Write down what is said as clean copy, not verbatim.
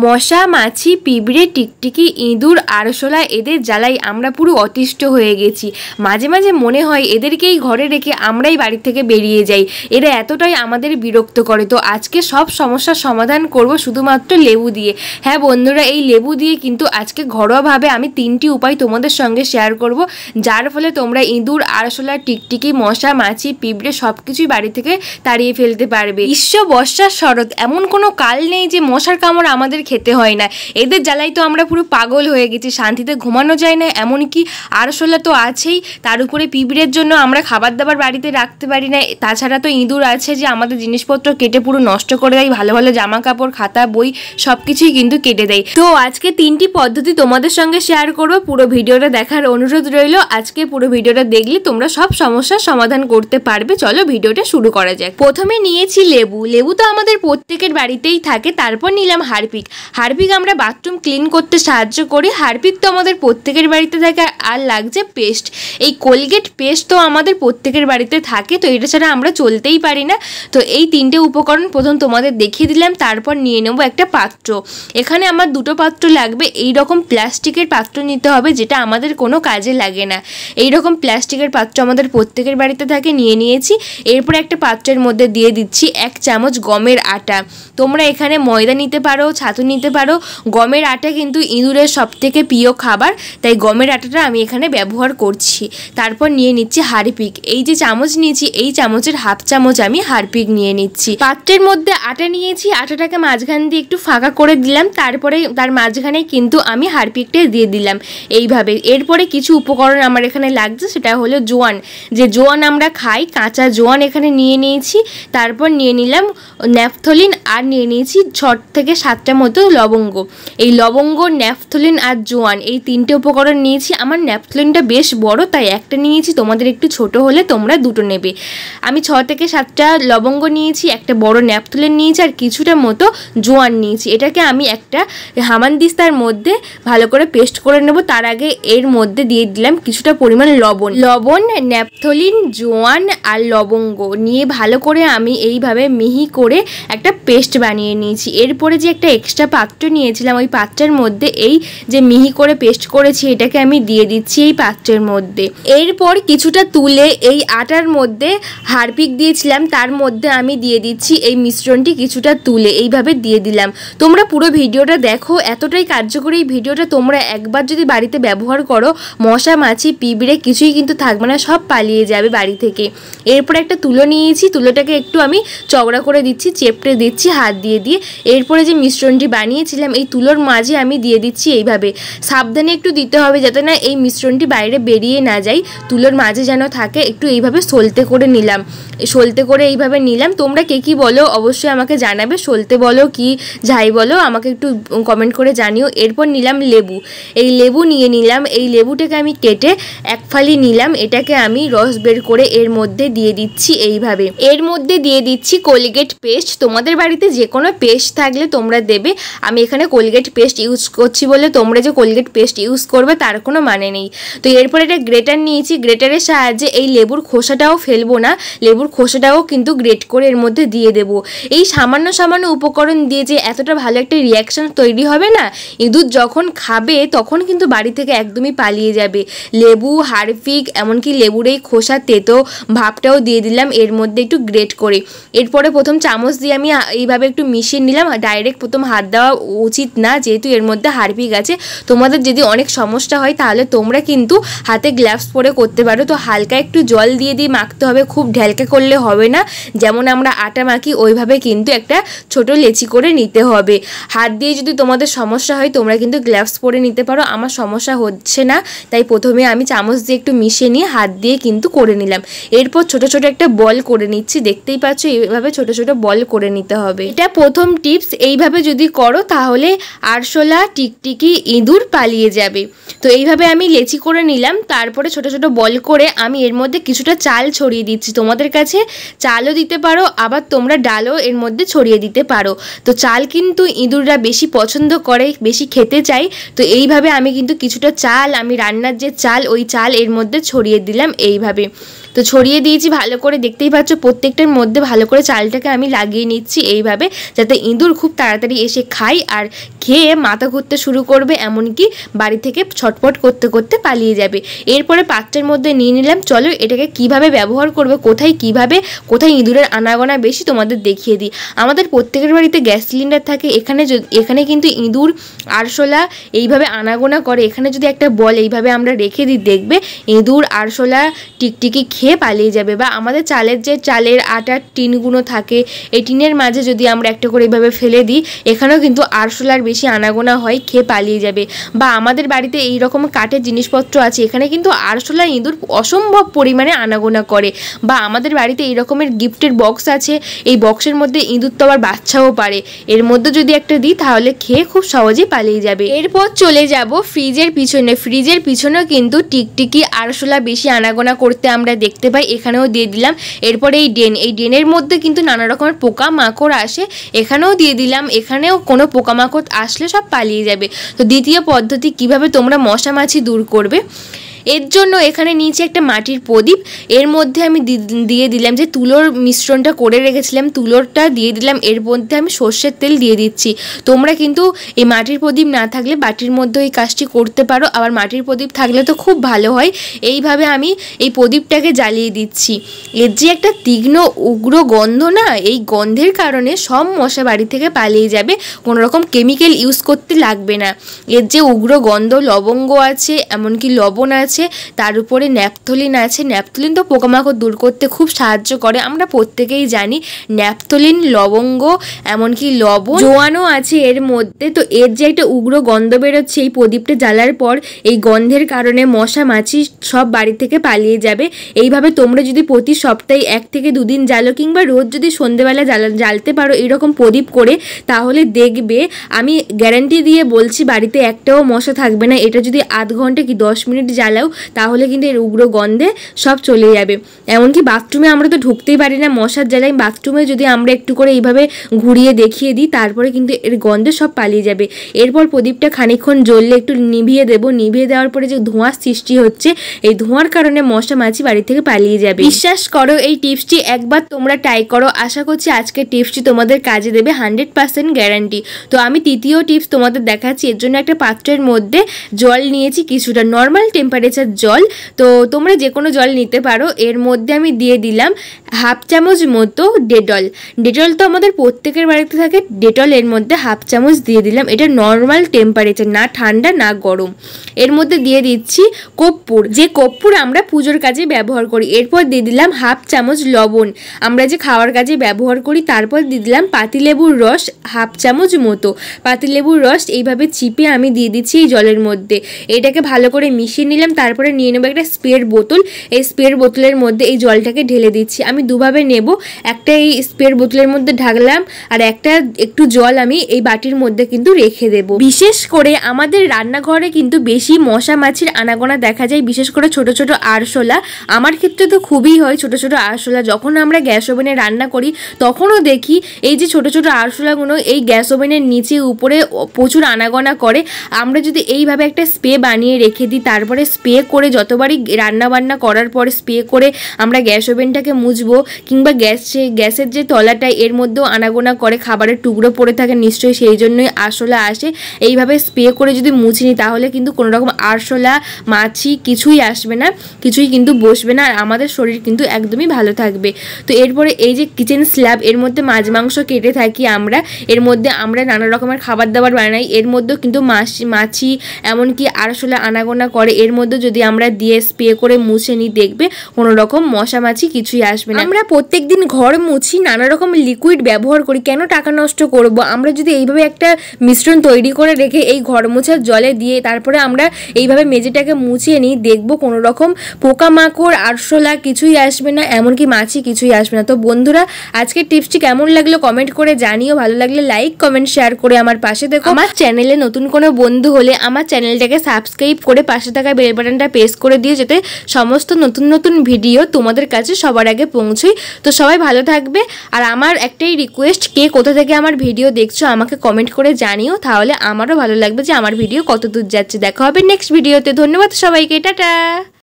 মশা, মাছি, পিঁপড়ে, টিকটিকি, ইঁদুর, আরশোলা এদের জ্বালায় আমরা পুরো অতিষ্ঠ হয়ে গেছি। মাঝে মাঝে মনে হয় এদেরকেই ঘরে রেখে আমরাই বাড়ি থেকে বেরিয়ে যাই। এরা এতটাই আমাদের বিরক্ত করে। তো আজকে সব সমস্যার সমাধান করব শুধুমাত্র লেবু দিয়ে। হ্যাঁ বন্ধুরা, এই লেবু দিয়ে কিন্তু আজকে ঘরোয়াভাবে আমি 3টি উপায় তোমাদের সঙ্গে শেয়ার করব, যার ফলে তোমরা ইঁদুর, আরশোলা, টিকটিকি, মশা, মাছি, পিঁপড়ে সব কিছুই বাড়ি থেকে তাড়িয়ে ফেলতে পারবে। গ্রীষ্ম, বর্ষা, শরৎ এমন কোনো কাল নেই যে মশার কামড় আমাদের খেতে হয় না। এদের জ্বালাই তো আমরা পুরো পাগল হয়ে গেছি, শান্তিতে ঘুমানো যায় না। এমনকি আরশোলা তো আছেই, তার উপরে পিঁপড়ের জন্য আমরা খাবার দাবার বাড়িতে রাখতে পারি না। তাছাড়া তো ইঁদুর আছে যে আমাদের জিনিসপত্র কেটে পুরো নষ্ট করে দেয়, ভালো ভালো জামা কাপড়, খাতা, বই সব কিছুই কিন্তু কেটে দেয়। তো আজকে 3টি পদ্ধতি তোমাদের সঙ্গে শেয়ার করব। পুরো ভিডিওটা দেখার অনুরোধ রইল। আজকে পুরো ভিডিওটা দেখলে তোমরা সব সমস্যার সমাধান করতে পারবে। চলো ভিডিওটা শুরু করা যাক। প্রথমে নিয়েছি লেবু। লেবু তো আমাদের প্রত্যেকের বাড়িতেই থাকে। তারপর নিলাম হারপিক। হারপিক আমরা বাথরুম ক্লিন করতে সাহায্য করি। হারপিক তো আমাদের প্রত্যেকের বাড়িতে থাকে। আর লাগছে পেস্ট। এই কোলগেট পেস্ট তো আমাদের প্রত্যেকের বাড়িতে থাকে, তো এটা ছাড়া আমরা চলতেই পারি না। তো এই 3টে উপকরণ প্রথম তোমাদের দেখিয়ে দিলাম। তারপর নিয়ে নেব একটা পাত্র। এখানে আমার 2টো পাত্র লাগবে। এই রকম প্লাস্টিকের পাত্র নিতে হবে, যেটা আমাদের কোনো কাজে লাগে না। এই রকম প্লাস্টিকের পাত্র আমাদের প্রত্যেকের বাড়িতে থাকে, নিয়ে নিয়েছি। এরপর একটা পাত্রের মধ্যে দিয়ে দিচ্ছি 1 চামচ গমের আটা। তোমরা এখানে ময়দা নিতে পারো, ছাতু নিতে পারো। গমের আটা কিন্তু ইঁদুরের সবথেকে প্রিয় খাবার, তাই গমের আটাটা আমি এখানে ব্যবহার করছি। তারপর নিয়ে নিচ্ছি হারপিক। এই যে চামচ নিয়েছি, এই চামচের হাফ চামচ আমি হারপিক নিয়ে নিচ্ছি। পাত্রের মধ্যে আটা নিয়েছি, আটাটাকে মাঝখান দিয়ে একটু ফাঁকা করে দিলাম। তারপরে তার মাঝখানে কিন্তু আমি হারপিকটা দিয়ে দিলাম এইভাবে। এরপরে কিছু উপকরণ আমার এখানে লাগছে, সেটা হলো জোয়ান। যে জোয়ান আমরা খাই, কাঁচা জোয়ান এখানে নিয়ে নিয়েছি। তারপর নিয়ে নিলাম ন্যাপথলিন, আর নিয়ে নিয়েছি 6 থেকে 7টা মতো লবঙ্গ। এই লবঙ্গ, ন্যাপথলিন আর জোয়ান এই 3টে উপকরণ নিয়েছি। আমার ন্যাপথলিনটা বেশ বড়, তাই একটা নিয়েছি। তোমাদের একটু ছোট হলে তোমরা 2টো নেবে। আমি 6 থেকে 7টা লবঙ্গ নিয়েছি, একটা বড় ন্যাপথলিন নিয়েছি, আর কিছুটা মতো জোয়ান নিয়েছি। এটাকে আমি একটা হামানদিস্তার মধ্যে ভালো করে পেস্ট করে নেব। তার আগে এর মধ্যে দিয়ে দিলাম কিছুটা পরিমাণ লবণ, ন্যাপথলিন, জোয়ান আর লবঙ্গ নিয়ে ভালো করে আমি এইভাবে মিহি করে একটা পেস্ট বানিয়ে নিয়েছি। এরপরে যে একটা এক্সট্রা পাত্র নিয়েছিলাম, ওই পাত্রের মধ্যে এই যে মিহি করে পেস্ট করেছি এটাকে আমি দিয়ে দিচ্ছি এই পাত্রের মধ্যে। এরপর কিছুটা তুলে এই আটার মধ্যে হারপিক দিয়েছিলাম, তার মধ্যে আমি দিয়ে দিচ্ছি এই মিশ্রণটি কিছুটা তুলে এইভাবে দিয়ে দিলাম। তোমরা পুরো ভিডিওটা দেখো, এতটাই কার্যকরী এই ভিডিওটা। তোমরা একবার যদি বাড়িতে ব্যবহার করো, মশা, মাছি, পিঁপড়ে কিছুই কিন্তু থাকবে না, সব পালিয়ে যাবে বাড়ি থেকে। এরপর একটা তুলো নিয়েছি, তুলোটাকে একটু আমি চওড়া করে দিচ্ছি, চেপটে দিচ্ছি হাত দিয়ে। এরপরে যে মিশ্রণটি বানিয়েছিলাম এই তুলোর মাঝে আমি দিয়ে দিচ্ছি এইভাবে। সাবধানে একটু দিতে হবে যাতে না এই মিশ্রণটি বাইরে বেরিয়ে না যায়, তুলোর মাঝে যেন থাকে। একটু এইভাবে সলতে করে নিলাম, এইভাবে নিলাম। তোমরা কে কী বলো অবশ্যই আমাকে জানাবে, সলতে বলো কি যাই বলো আমাকে একটু কমেন্ট করে জানিও। এরপর নিলাম লেবু। এই লেবু নিয়ে নিলাম। এই লেবুটাকে আমি কেটে 1 ফালি নিলাম। এটাকে আমি রস বের করে এর মধ্যে দিয়ে দিচ্ছি এইভাবে। এর মধ্যে দিয়ে দিচ্ছি কোলগেট পেস্ট। তোমাদের বাড়িতে যে কোনো পেস্ট থাকলে তোমরা দেবে। আমি এখানে কোলগেট পেস্ট ইউজ করছি বলে তোমরা যে কোলগেট পেস্ট ইউজ করবে তার কোনো মানে নেই। তো এরপর একটা গ্রেটার নিয়েছি, গ্রেটারের সাহায্যে এই লেবুর খোসাটাও ফেলবো না, লেবুর খোসাটাও কিন্তু গ্রেট করে এর মধ্যে দিয়ে দেব। এই সামান্য সামান্য উপকরণ দিয়ে যে এতটা ভালো একটা রিয়াকশন তৈরি হবে না, ইঁদুর যখন খাবে তখন কিন্তু বাড়ি থেকে একদমই পালিয়ে যাবে। লেবু, হারপিক, এমনকি লেবুর এই খোসা তেতো ভাবটাও দিয়ে দিলাম এর মধ্যে একটু গ্রেট করে। এরপরে প্রথম চামচ দিয়ে আমি এইভাবে একটু মিশিয়ে নিলাম। ডাইরেক্ট প্রথম হাত দেওয়া উচিত না, যেহেতু এর মধ্যে হারপিক আছে। তোমাদের যদি অনেক সমস্যা হয় তাহলে তোমরা কিন্তু হাতে গ্লাভস পরে করতে পারো। তো হালকা একটু জল দিয়ে মাখতে হবে, খুব ঢেলকা করলে হবে না। যেমন আমরা আটা মাখি ওইভাবে কিন্তু একটা ছোট লেচি করে নিতে হবে। হাত দিয়ে যদি তোমাদের সমস্যা হয় তোমরা কিন্তু গ্লাভস পরে নিতে পারো। আমার সমস্যা হচ্ছে না, তাই প্রথমে আমি চামচ দিয়ে একটু মিশিয়ে নিয়ে হাত দিয়ে কিন্তু করে নিলাম। এরপর ছোট ছোট একটা বল করে নিচ্ছি, দেখতেই পাচ্ছ এইভাবে ছোট ছোট বল করে নিতে হবে। এটা প্রথম টিপস। এইভাবে যদি করো তাহলে আরশোলা, টিকটিকি, ইঁদুর পালিয়ে যাবে। তো এইভাবে আমি লেচি করে নিলাম। তারপরে ছোট ছোট বল করে আমি এর মধ্যে কিছুটা চাল ছড়িয়ে দিচ্ছি। তোমাদের কাছে চালও দিতে পারো, আবার তোমরা ডালও এর মধ্যে ছড়িয়ে দিতে পারো। তো চাল কিন্তু ইঁদুররা বেশি পছন্দ করে, বেশি খেতে চাই। তো এইভাবে আমি কিন্তু কিছুটা চাল, আমি রান্নার যে চাল ওই চাল এর মধ্যে ছড়িয়ে দিলাম এইভাবে। তো ছড়িয়ে দিয়েছি ভালো করে, দেখতেই পাচ্ছ প্রত্যেকটার মধ্যে ভালো করে চালটাকে আমি লাগিয়ে নিচ্ছি এইভাবে, যাতে ইঁদুর খুব তাড়াতাড়ি এসে খায় আর খেয়ে মাথা ঘুরতে শুরু করবে, এমনকি বাড়ি থেকে ছটপট করতে করতে পালিয়ে যাবে। এরপরে পাত্রের মধ্যে নিয়ে নিলাম। চলো এটাকে কিভাবে ব্যবহার করবে, কোথায় ইঁদুরের আনাগোনা বেশি তোমাদের দেখিয়ে দিই। আমাদের প্রত্যেকের বাড়িতে গ্যাস সিলিন্ডার থাকে, এখানে কিন্তু ইঁদুর আরশোলা এইভাবে আনাগোনা করে। এখানে যদি একটা বল এইভাবে আমরা রেখে দিই, দেখবে ইঁদুর আরশোলা টিকটিকি খেয়ে পালিয়ে যাবে। বা আমাদের চালের আটার টিনগুলো থাকে, এই টিনের মাঝে যদি আমরা একটা করে এইভাবে ফেলে দিই, এখানেও কিন্তু আরশোলার বেশি আনাগোনা হয়, খেয়ে পালিয়ে যাবে। বা আমাদের বাড়িতে এই রকম কাঠের জিনিসপত্র আছে, এখানে কিন্তু আরশোলা ইঁদুর অসম্ভব পরিমাণে আনাগোনা করে। বা আমাদের বাড়িতে এই রকমের গিফটের বক্স আছে, এই বক্সের মধ্যে ইঁদুর তো আবার বাচ্চাও পারে, এর মধ্যে যদি একটা দিই তাহলে খেয়ে খুব সহজেই পালিয়ে যাবে। এরপর চলে যাব ফ্রিজের পিছনেও কিন্তু টিকটিকি আরশোলা বেশি আনাগোনা করতে আমরা দেখতে পাই, এখানেও দিয়ে দিলাম। এরপরে এই ড্রেনের মধ্যে কিন্তু নানা রকমের পোকামাকড় আসে, এখানেও দিয়ে দিলাম। এখানেও কোনো পোকামাকড় আসলে সব পালিয়ে যাবে। তো দ্বিতীয় পদ্ধতি কিভাবে তোমরা মশা মাছি দূর করবে, এর জন্য এখানে নিচে একটা মাটির প্রদীপ, এর মধ্যে আমি দিয়ে দিলাম যে তুলোর মিশ্রণটা করে রেখেছিলাম, তুলোরটা দিয়ে দিলাম। এর মধ্যে আমি সর্ষের তেল দিয়ে দিচ্ছি। তোমরা কিন্তু এই মাটির প্রদীপ না থাকলে বাটির মধ্যে এই কাজটি করতে পারো, আবার মাটির প্রদীপ থাকলে তো খুব ভালো হয়। এইভাবে আমি এই প্রদীপটাকে জ্বালিয়ে দিচ্ছি। এর যে একটা তীক্ষ্ণ উগ্র গন্ধ না, এই গন্ধের কারণে সব মশা বাড়ি থেকে পালিয়ে যাবে, কোনো রকম কেমিক্যাল ইউজ করতে লাগবে না। এর যে উগ্র গন্ধ, লবঙ্গ আছে, এমনকি লবণ আছে, তার উপরে ন্যাপথলিন আছে। ন্যাপথলিন তো পোকামাকড় দূর করতে খুব সাহায্য করে, আমরা প্রত্যেকেই জানি। ন্যাপথলিন, লবঙ্গ, এমনকি লবণ, জোয়ানও আছে এর মধ্যে। তো এর যে একটা উগ্র গন্ধ বেরোচ্ছে এই প্রদীপটা জ্বালার পর, এই গন্ধের কারণে মশা মাছি সব বাড়ি থেকে পালিয়ে যাবে। এইভাবে তোমরা যদি প্রতি সপ্তাহে 1 থেকে 2 দিন জ্বালো, কিংবা রোজ যদি সন্ধেবেলা জ্বালতে পারো এরকম প্রদীপ করে, তাহলে দেখবে, আমি গ্যারান্টি দিয়ে বলছি, বাড়িতে একটাও মশা থাকবে না। এটা যদি আধ ঘন্টা কি 10 মিনিট জ্বালাও তাহলে কিন্তু এর উগ্র গন্ধে সব চলে যাবে। এমনকি বাথরুমে আমরা তো ঢুকতেই পারি না মশার জ্বালায়, বাথরুমে যদি আমরা একটু করে এইভাবে ঘুরিয়ে দেখিয়ে দিই, তারপরে কিন্তু এর গন্ধে সব পালিয়ে যাবে। এরপর প্রদীপটা খানিকক্ষণ জ্বললে একটু নিভিয়ে দেবো। নিভিয়ে দেওয়ার পরে যে ধোঁয়ার সৃষ্টি হচ্ছে, এই ধোঁয়ার কারণে মশা মাছি বাড়ি থেকে পালিয়ে যাবে। বিশ্বাস করো, এই টিপসটি একবার তোমরা ট্রাই করো, আশা করছি আজকের টিপসটি তোমাদের কাজে দেবে, 100% গ্যারান্টি। তো আমি তৃতীয় টিপস তোমাদের দেখাচ্ছি। এর জন্য একটা পাত্রের মধ্যে জল নিয়েছি, কিছুটা নর্মাল টেম্পারেচার জল, তো তোমরা যে কোনো জল নিতে পারো। এর মধ্যে আমি দিয়ে দিলাম 1/2 চামচ মতো ডেটল তো আমাদের প্রত্যেকের বাড়িতে থাকে, ডেটল এর মধ্যে 1/2 চামচ দিয়ে দিলাম। এটা নর্মাল টেম্পারেচার, না ঠান্ডা না গরম। এর মধ্যে দিয়ে দিচ্ছি কর্পূর, যে কর্পূর আমরা পুজোর কাজে ব্যবহার করি। এরপর দিয়ে দিলাম 1/2 চামচ লবণ, আমরা যে খাওয়ার কাজে ব্যবহার করি। তারপর দিয়ে দিলাম পাতিলেবুর রস 1/2 চামচ মতো। পাতিলেবুর রস এইভাবে চিপে আমি দিয়ে দিচ্ছি এই জলের মধ্যে। এটাকে ভালো করে মিশিয়ে নিলাম। তারপরে নিয়ে নেবো একটা স্প্রের বোতল, এই স্প্রের বোতলের মধ্যে এই জলটাকে ঢেলে দিচ্ছি। আমি দুভাবে নেব, একটা এই স্প্রের বোতলের মধ্যে ঢাকলাম, আর একটা একটু জল আমি এই বাটির মধ্যে কিন্তু রেখে দেব। বিশেষ করে আমাদের রান্নাঘরে কিন্তু বেশি মশা মাছির আনাগোনা দেখা যায়, বিশেষ করে ছোট ছোট আরশোলা। আমার ক্ষেত্রে তো খুবই হয় ছোট ছোট আরশোলা। যখন আমরা গ্যাস ওভেনে রান্না করি তখনও দেখি এই যে ছোট ছোট আরশোলাগুলো এই গ্যাস ওভেনের নিচে উপরে প্রচুর আনাগোনা করে। আমরা যদি এইভাবে একটা স্প্রে বানিয়ে রেখে দিই, তারপরে স্প্রে করে যতবারই রান্নাবান্না করার পরে স্প্রে করে আমরা গ্যাস ওভেনটাকে মুছবো, কিংবা গ্যাসের যে তলাটা এর মধ্যেও আনাগোনা করে, খাবারের টুকরো পড়ে থাকে নিশ্চয়ই, সেই জন্যই আরশোলা আসে। এইভাবে স্প্রে করে যদি মুছে নিই তাহলে কিন্তু কোনো রকম আরশোলা মাছি কিছুই আসবে না, কিছুই কিন্তু বসবে না, আর আমাদের শরীর কিন্তু একদমই ভালো থাকবে। তো এরপরে এই যে কিচেন স্ল্যাব, এর মধ্যে মাছ মাংস কেটে থাকি আমরা, এর মধ্যে আমরা নানা রকমের খাবার দাবার বানাই, এর মধ্যেও কিন্তু মাছি এমনকি আরশোলা আনাগোনা করে। এর মধ্যে যদি আমরা দিয়ে স্প্রে করে মুছে নিই, দেখবে কোনো রকম মশা মাছি কিছুই আসবে না। আমরা প্রত্যেকদিন ঘর মুছি, নানা রকম লিকুইড ব্যবহার করি, কেন টাকা নষ্ট করব? আমরা যদি এইভাবে একটা মিশ্রণ তৈরি করে রেখে এই ঘর মোছার জলে দিয়ে তারপরে আমরা এইভাবে মেঝেটাকে মুছিয়ে নিই, দেখবো কোনো রকম পোকামাকড় আরশোলা কিছুই আসবে না, এমনকি মাছি কিছুই আসবে না। তো বন্ধুরা, আজকের টিপসটি কেমন লাগলো কমেন্ট করে জানিও, ভালো লাগলে লাইক কমেন্ট শেয়ার করে আমার পাশে দেখো। আমার চ্যানেলে নতুন কোনো বন্ধু হলে আমার চ্যানেলটাকে সাবস্ক্রাইব করে পাশে থাকা বেল বাটনটা প্রেস করে দিয়ে, যাতে সমস্ত নতুন নতুন ভিডিও তোমাদের কাছে সবার আগে পৌঁছয়। তো সবাই ভালো থাকবে, আর আমার একটাই রিকোয়েস্ট, কে কোথা থেকে আমার ভিডিও দেখছো আমাকে কমেন্ট করে জানিও, তাহলে আমারও ভালো লাগবে যে আমার ভিডিও কত দূর যাচ্ছে। দেখা হবে নেক্সট ভিডিওতে। ধন্যবাদ সবাইকে, টাটা।